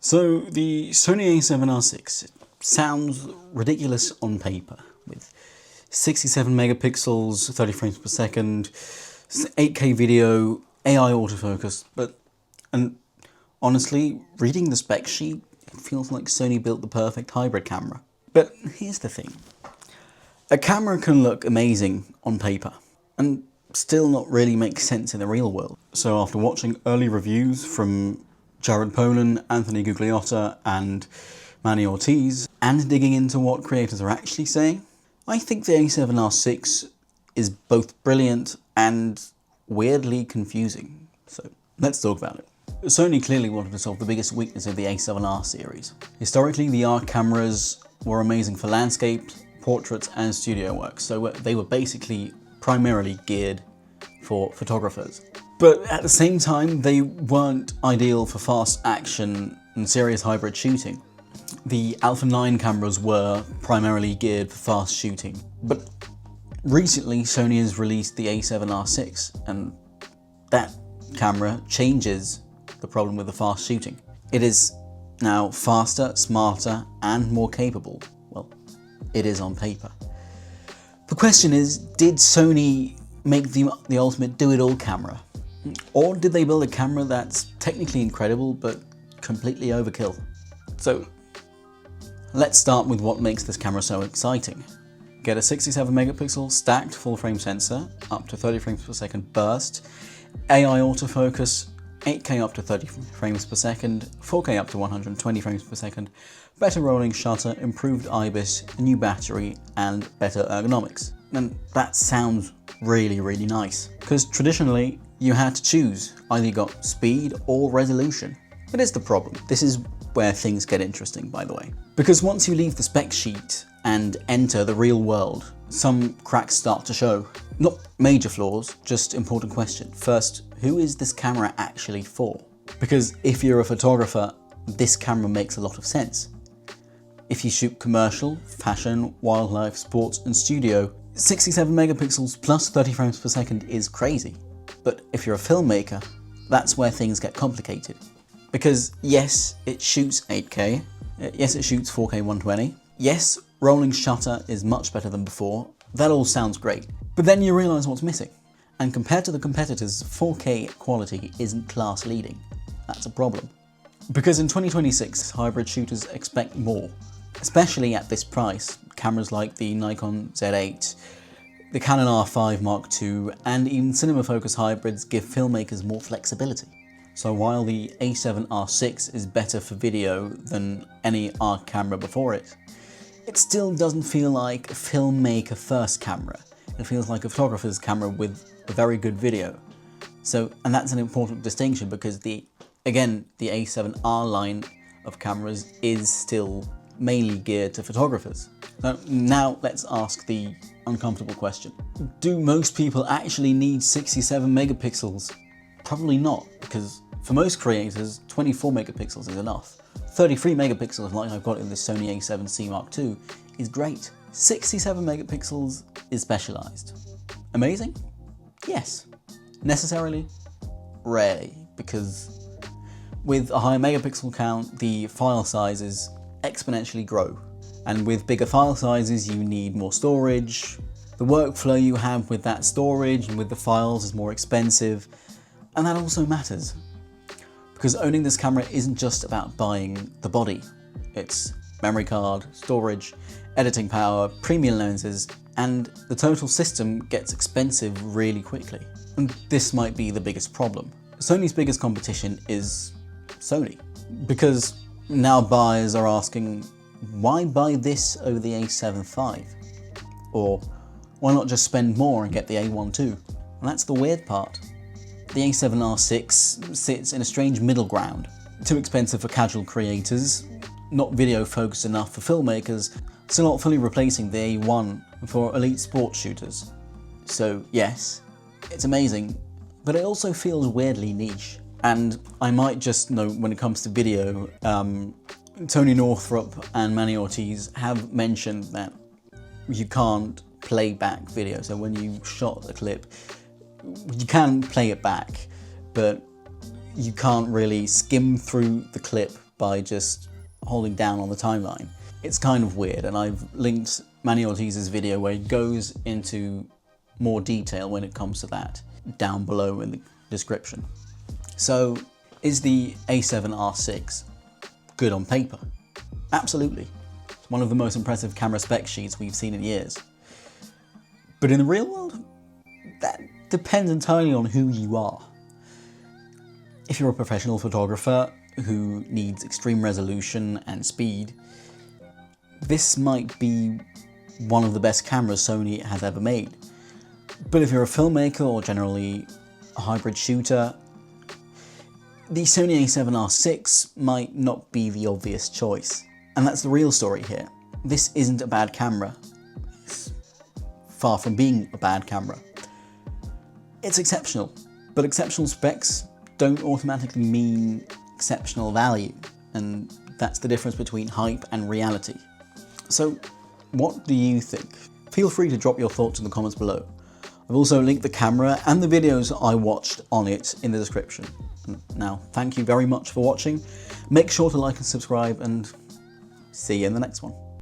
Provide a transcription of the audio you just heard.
So the Sony A7R VI sounds ridiculous on paper, with 67 megapixels, 30 frames per second, 8K video, AI autofocus, and honestly, reading the spec sheet, it feels like Sony built the perfect hybrid camera. But here's the thing. A camera can look amazing on paper, and still not really make sense in the real world. So after watching early reviews from Jared Polin, Anthony Gugliotta and Manny Ortiz, and digging into what creators are actually saying, I think the A7R VI is both brilliant and weirdly confusing. So let's talk about it. Sony clearly wanted to solve the biggest weakness of the A7R series. Historically, the R cameras were amazing for landscape, portraits and studio work, so they were basically primarily geared for photographers. But at the same time, they weren't ideal for fast action and serious hybrid shooting. The Alpha 9 cameras were primarily geared for fast shooting. But recently, Sony has released the A7R VI, and that camera changes the problem with the fast shooting. It is now faster, smarter, and more capable. Well, it is on paper. The question is, did Sony make the ultimate do-it-all camera? Or did they build a camera that's technically incredible but completely overkill? So let's start with what makes this camera so exciting. Get a 67 megapixel stacked full frame sensor, up to 30 frames per second burst, AI autofocus, 8K up to 30 frames per second, 4K up to 120 frames per second, better rolling shutter, improved IBIS, a new battery, and better ergonomics. And that sounds really, really nice. Because traditionally, you had to choose. Either you got speed or resolution. But here's the problem. This is where things get interesting, by the way. Because once you leave the spec sheet and enter the real world, some cracks start to show. Not major flaws, just important question. First, who is this camera actually for? Because if you're a photographer, this camera makes a lot of sense. If you shoot commercial, fashion, wildlife, sports, and studio, 67 megapixels plus 30 frames per second is crazy. But if you're a filmmaker, that's where things get complicated. Because yes, it shoots 8K, yes, it shoots 4K 120, yes, rolling shutter is much better than before, that all sounds great. But then you realise what's missing. And compared to the competitors, 4K quality isn't class leading. That's a problem. Because in 2026, hybrid shooters expect more, especially at this price. Cameras like the Nikon Z8, the Canon R5 Mark II, and even cinema focus hybrids give filmmakers more flexibility. So while the A7R VI is better for video than any R camera before it, it still doesn't feel like a filmmaker first camera. It feels like a photographer's camera with a very good video. And that's an important distinction because again, the A7R line of cameras is still mainly geared to photographers. So now let's ask the uncomfortable question. Do most people actually need 67 megapixels? Probably not, because for most creators, 24 megapixels is enough. 33 megapixels, like I've got in the Sony A7C Mark II, is great. 67 megapixels is specialized. Amazing? Yes. Necessarily? Rarely, because with a higher megapixel count, the file sizes exponentially grow. And with bigger file sizes, you need more storage. The workflow you have with that storage and with the files is more expensive. And that also matters. Because owning this camera isn't just about buying the body. It's memory card, storage, editing power, premium lenses, and the total system gets expensive really quickly. And this might be the biggest problem. Sony's biggest competition is Sony. Because now buyers are asking, why buy this over the A7 V? Or why not just spend more and get the A1 II? And that's the weird part. The A7R VI sits in a strange middle ground. Too expensive for casual creators, not video focused enough for filmmakers, still not fully replacing the A1 for elite sports shooters. So yes, it's amazing, but it also feels weirdly niche. And I might just note, when it comes to video, Tony Northrup and Manny Ortiz have mentioned that you can't play back video. So when you shot the clip, you can play it back, but you can't really skim through the clip by just holding down on the timeline. It's kind of weird, and I've linked Manny Ortiz's video where he goes into more detail when it comes to that down below in the description. So, is the A7R6 good on paper? Absolutely. It's one of the most impressive camera spec sheets we've seen in years. But in the real world, that depends entirely on who you are. If you're a professional photographer who needs extreme resolution and speed, this might be one of the best cameras Sony has ever made. But if you're a filmmaker or generally a hybrid shooter, the Sony A7R6 might not be the obvious choice. And that's the real story here. This isn't a bad camera. It's far from being a bad camera. It's exceptional, but exceptional specs don't automatically mean exceptional value, and that's the difference between hype and reality. So, what do you think? Feel free to drop your thoughts in the comments below. I've also linked the camera and the videos I watched on it in the description. Now, thank you very much for watching. Make sure to like and subscribe, and see you in the next one.